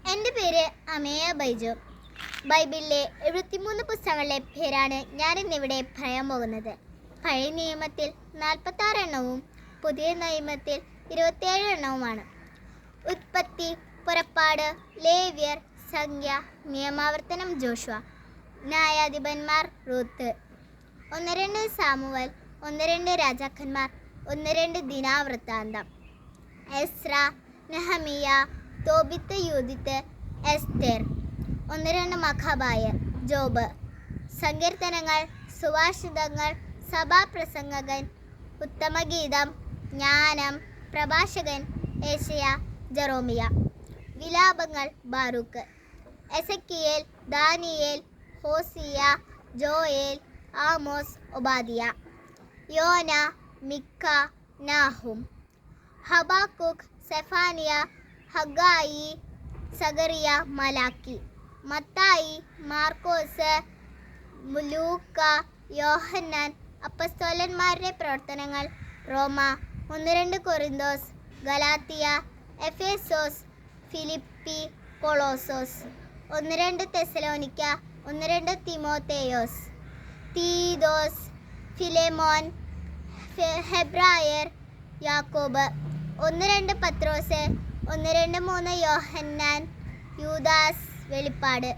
എൻ്റെ പേര് അമേയ ബൈജു. ബൈബിളിലെ 73 പുസ്തകങ്ങളിലെ പേരാണ് ഞാനിന്നിവിടെ പറയാൻ പോകുന്നത്. പഴയ നിയമത്തിൽ 46 എണ്ണവും പുതിയ നിയമത്തിൽ 27 എണ്ണവുമാണ്. ഉൽപ്പത്തി, പുറപ്പാട്, ലേവ്യർ, സംഖ്യ, നിയമാവർത്തനം, ജോഷുവ, ന്യായാധിപന്മാർ, റൂത്ത്, 1-2 സാമുവൽ, 1-2 രാജാക്കന്മാർ, 1-2 ദിനവൃത്താന്തം, Ezra, Nehemiah, Tobit, Judith, Esther, 1-2 മഖബായർ, ജോബ്, സങ്കീർത്തനങ്ങൾ, സുഭാഷിതങ്ങൾ, സഭാപ്രസംഗകൻ, ഉത്തമഗീതം, ജ്ഞാനം, പ്രഭാഷകൻ, ഏശയ, ജെറോമിയ, വിലാപങ്ങൾ, Baruch, Ezekiel, Daniel, Hosea, Joel, Amos, Obadiah, Jonah, Micah, Nahum, Habakkuk, Zephaniah, Haggai, Zechariah, Malachi, മത്തായി, മാർക്കോസ്, ലൂക്ക, യോഹന്നാൻ, അപ്പസ്തോലന്മാരുടെ പ്രവർത്തനങ്ങൾ, റോമ, 1-2 കൊറിന്തോസ്, ഗലാത്തിയ, എഫേസോസ്, ഫിലിപ്പി, കൊളോസോസ്, 1-2 തെസലോനിക്ക, 1-2 തിമോത്തേയോസ്, തീതോസ്, ഫിലേമോൻ, ഹെബ്രായർ, യാക്കോബ്, 1-2 പത്രോസ്, 1-2-3 യോഹന്നാൻ, യൂദാസ്, വെളിപ്പാട്.